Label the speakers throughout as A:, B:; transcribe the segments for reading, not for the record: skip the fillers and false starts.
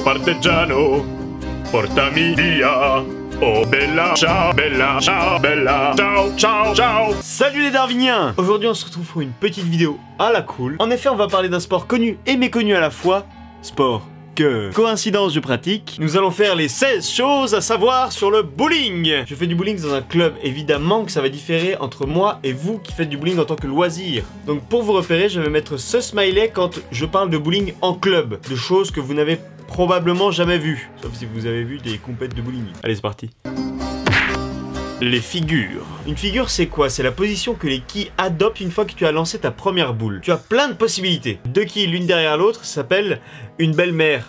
A: partigiano, portami via. Oh bella, ciao, bella, ciao, bella, ciao, ciao, ciao.
B: Salut les Darwiniens! Aujourd'hui on se retrouve pour une petite vidéo à la cool. En effet on va parler d'un sport connu et méconnu à la fois. Sport que... Coïncidence je pratique. Nous allons faire les 16 choses à savoir sur le bowling. Je fais du bowling dans un club, évidemment que ça va différer entre moi et vous qui faites du bowling en tant que loisir. Donc pour vous repérer je vais mettre ce smiley quand je parle de bowling en club. De choses que vous n'avez probablement jamais vu, sauf si vous avez vu des compètes de bowling. Allez c'est parti. Les figures. Une figure c'est quoi? C'est la position que les quilles adoptent une fois que tu as lancé ta première boule. Tu as plein de possibilités. Deux quilles l'une derrière l'autre, ça s'appelle une belle-mère.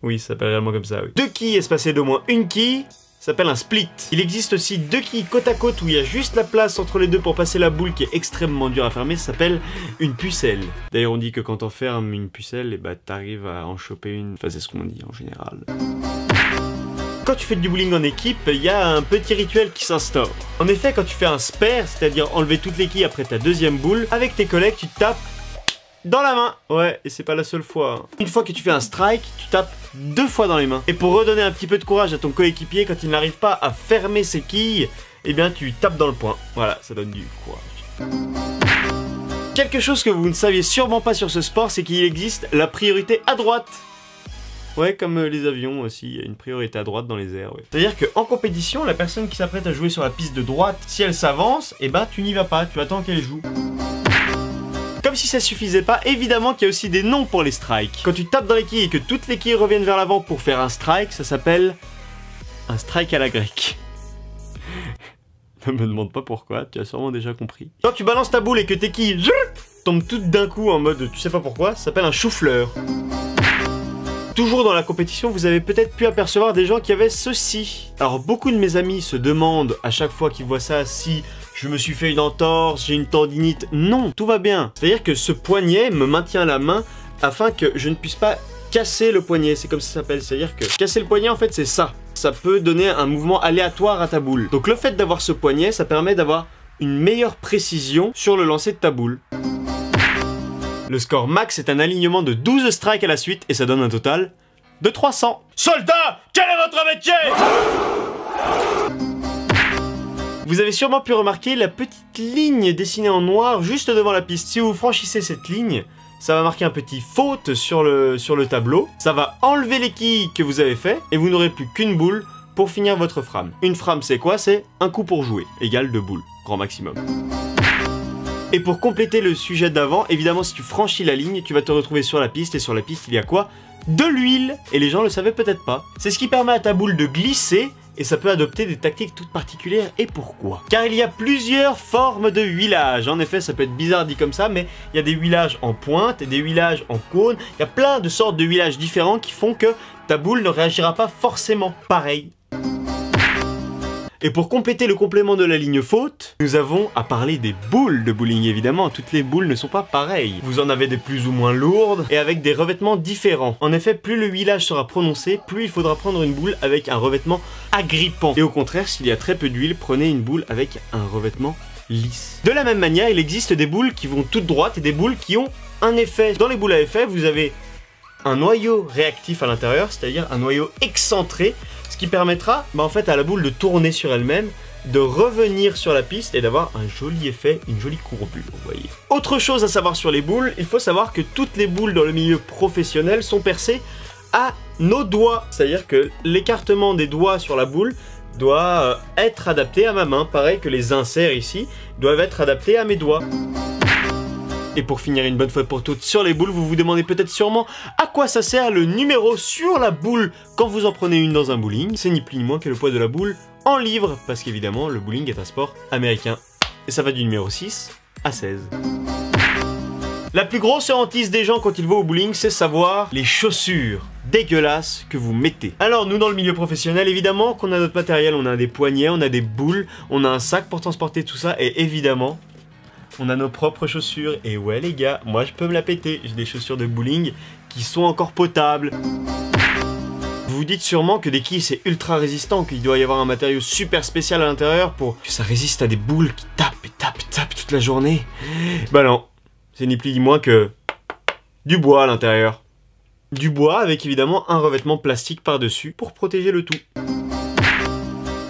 B: Oui, ça s'appelle réellement comme ça, oui. Deux quilles espacées d'au moins une quille, ça s'appelle un split. Il existe aussi deux quilles côte à côte où il y a juste la place entre les deux pour passer la boule qui est extrêmement dure à fermer, ça s'appelle une pucelle. D'ailleurs on dit que quand on ferme une pucelle, et bah t'arrives à en choper une, enfin c'est ce qu'on dit en général. Quand tu fais du bowling en équipe, il y a un petit rituel qui s'instaure. En effet, quand tu fais un spare, c'est-à-dire enlever toutes les quilles après ta deuxième boule, avec tes collègues tu tapes dans la main. Ouais, et c'est pas la seule fois. Une fois que tu fais un strike, tu tapes 2 fois dans les mains. Et pour redonner un petit peu de courage à ton coéquipier, quand il n'arrive pas à fermer ses quilles, eh bien tu tapes dans le poing. Voilà, ça donne du courage. Quelque chose que vous ne saviez sûrement pas sur ce sport, c'est qu'il existe la priorité à droite. Ouais, comme les avions aussi, il y a une priorité à droite dans les airs, ouais. C'est-à-dire qu'en compétition, la personne qui s'apprête à jouer sur la piste de droite, si elle s'avance, eh ben tu n'y vas pas, tu attends qu'elle joue. Comme si ça suffisait pas, évidemment qu'il y a aussi des noms pour les strikes. Quand tu tapes dans les quilles et que toutes les quilles reviennent vers l'avant pour faire un strike, ça s'appelle un strike à la grecque. Ne me demande pas pourquoi, tu as sûrement déjà compris. Quand tu balances ta boule et que tes quilles tombent toutes d'un coup en mode tu sais pas pourquoi, ça s'appelle un chou-fleur. Toujours dans la compétition, vous avez peut-être pu apercevoir des gens qui avaient ceci. Alors beaucoup de mes amis se demandent à chaque fois qu'ils voient ça si je me suis fait une entorse, j'ai une tendinite. Non, tout va bien. C'est-à-dire que ce poignet me maintient la main afin que je ne puisse pas casser le poignet. C'est comme ça s'appelle. C'est-à-dire que casser le poignet en fait c'est ça. Ça peut donner un mouvement aléatoire à ta boule. Donc le fait d'avoir ce poignet, ça permet d'avoir une meilleure précision sur le lancer de ta boule. Le score max est un alignement de 12 strikes à la suite et ça donne un total de 300. Soldats, quel est votre métier? Vous avez sûrement pu remarquer la petite ligne dessinée en noir juste devant la piste. Si vous franchissez cette ligne, ça va marquer un petit faute sur le tableau. Ça va enlever les quilles que vous avez fait et vous n'aurez plus qu'une boule pour finir votre frame. Une frame c'est quoi? C'est un coup pour jouer, égale 2 boules, grand maximum. Et pour compléter le sujet d'avant, évidemment si tu franchis la ligne, tu vas te retrouver sur la piste et sur la piste il y a quoi? De l'huile. Et les gens le savaient peut-être pas. C'est ce qui permet à ta boule de glisser et ça peut adopter des tactiques toutes particulières. Et pourquoi? Car il y a plusieurs formes de huilage. En effet, ça peut être bizarre dit comme ça, mais il y a des huilages en pointe et des huilages en cône. Il y a plein de sortes de huilages différents qui font que ta boule ne réagira pas forcément pareil. Et pour compléter le complément de la ligne faute, nous avons à parler des boules de bowling évidemment. Toutes les boules ne sont pas pareilles. Vous en avez des plus ou moins lourdes et avec des revêtements différents. En effet, plus le huilage sera prononcé, plus il faudra prendre une boule avec un revêtement agrippant. Et au contraire, s'il y a très peu d'huile, prenez une boule avec un revêtement lisse. De la même manière, il existe des boules qui vont toutes droites et des boules qui ont un effet. Dans les boules à effet, vous avez un noyau réactif à l'intérieur, c'est-à-dire un noyau excentré, ce qui permettra en fait à la boule de tourner sur elle-même, de revenir sur la piste et d'avoir un joli effet, une jolie courbure, vous voyez. Autre chose à savoir sur les boules, il faut savoir que toutes les boules dans le milieu professionnel sont percées à nos doigts, c'est-à-dire que l'écartement des doigts sur la boule doit être adapté à ma main, pareil que les inserts ici doivent être adaptés à mes doigts. Et pour finir une bonne fois pour toutes sur les boules, vous vous demandez peut-être sûrement à quoi ça sert le numéro sur la boule quand vous en prenez une dans un bowling. C'est ni plus ni moins que le poids de la boule en livres, parce qu'évidemment le bowling est un sport américain. Et ça va du numéro 6 à 16. La plus grosse hantise des gens quand ils vont au bowling, c'est savoir les chaussures dégueulasses que vous mettez. Alors nous dans le milieu professionnel, évidemment qu'on a notre matériel, on a des poignets, on a des boules, on a un sac pour transporter tout ça et évidemment on a nos propres chaussures. Et ouais les gars, moi je peux me la péter, j'ai des chaussures de bowling qui sont encore potables. Vous vous dites sûrement que des quilles c'est ultra résistant, qu'il doit y avoir un matériau super spécial à l'intérieur pour que ça résiste à des boules qui tapent et tapent et tapent toute la journée. Bah non, c'est ni plus ni moins que du bois à l'intérieur. du bois avec évidemment un revêtement plastique par-dessus pour protéger le tout.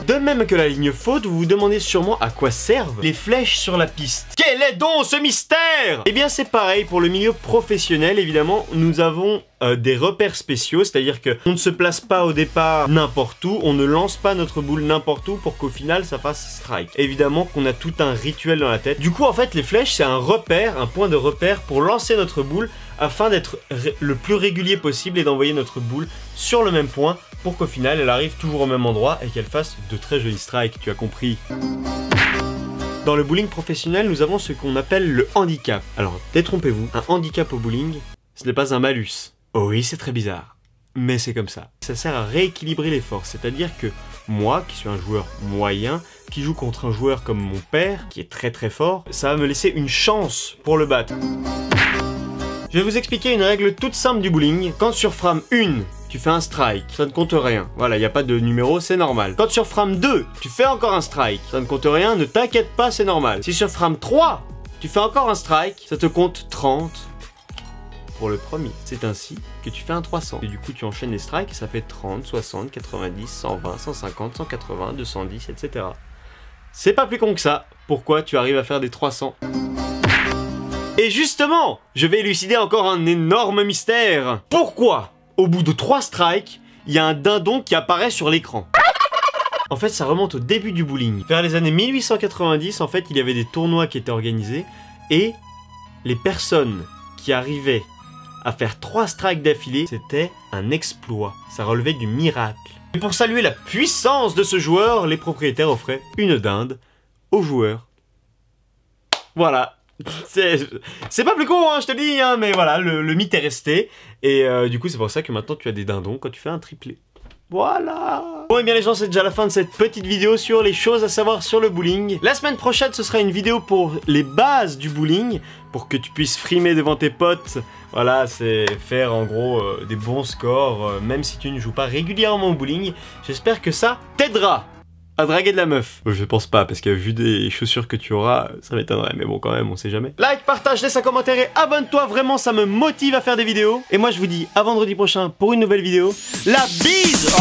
B: De même que la ligne faute, vous vous demandez sûrement à quoi servent les flèches sur la piste. Quel est donc ce mystère? Eh bien c'est pareil pour le milieu professionnel, évidemment, nous avons des repères spéciaux, c'est-à-dire que on ne se place pas au départ n'importe où, on ne lance pas notre boule n'importe où pour qu'au final ça fasse strike. Évidemment qu'on a tout un rituel dans la tête. Du coup en fait les flèches c'est un repère, un point de repère pour lancer notre boule afin d'être le plus régulier possible et d'envoyer notre boule sur le même point pour qu'au final elle arrive toujours au même endroit et qu'elle fasse de très jolis strikes, tu as compris. Dans le bowling professionnel, nous avons ce qu'on appelle le handicap. Alors, détrompez-vous, un handicap au bowling, ce n'est pas un malus. Oh oui, c'est très bizarre, mais c'est comme ça. Ça sert à rééquilibrer les forces, c'est-à-dire que moi, qui suis un joueur moyen, qui joue contre un joueur comme mon père, qui est très très fort, ça va me laisser une chance pour le battre. Je vais vous expliquer une règle toute simple du bowling. Quand sur frame 1, tu fais un strike, ça ne compte rien. Voilà, il n'y a pas de numéro, c'est normal. Quand sur frame 2, tu fais encore un strike, ça ne compte rien, ne t'inquiète pas, c'est normal. Si sur frame 3, tu fais encore un strike, ça te compte 30 pour le premier. C'est ainsi que tu fais un 300. Et du coup, tu enchaînes les strikes et ça fait 30, 60, 90, 120, 150, 180, 210, etc. C'est pas plus con que ça. Pourquoi tu arrives à faire des 300 ? Et justement, je vais élucider encore un énorme mystère. Pourquoi, au bout de 3 strikes, il y a un dindon qui apparaît sur l'écran? En fait, ça remonte au début du bowling. Vers les années 1890, en fait, il y avait des tournois qui étaient organisés et les personnes qui arrivaient à faire 3 strikes d'affilée, c'était un exploit. Ça relevait du miracle. Et pour saluer la puissance de ce joueur, les propriétaires offraient une dinde aux joueurs. Voilà. C'est pas plus con, hein, je te dis, hein, mais voilà, le mythe est resté. Et du coup, c'est pour ça que maintenant tu as des dindons quand tu fais un triplé. Voilà. Bon, et bien les gens, c'est déjà la fin de cette petite vidéo sur les choses à savoir sur le bowling. La semaine prochaine, ce sera une vidéo pour les bases du bowling, pour que tu puisses frimer devant tes potes. Voilà, c'est faire en gros des bons scores, même si tu ne joues pas régulièrement au bowling. J'espère que ça t'aidera à draguer de la meuf. Je pense pas, parce que vu des chaussures que tu auras, ça m'étonnerait, mais bon quand même, on sait jamais. Like, partage, laisse un commentaire et abonne-toi, vraiment ça me motive à faire des vidéos. Et moi je vous dis à vendredi prochain pour une nouvelle vidéo. La bise!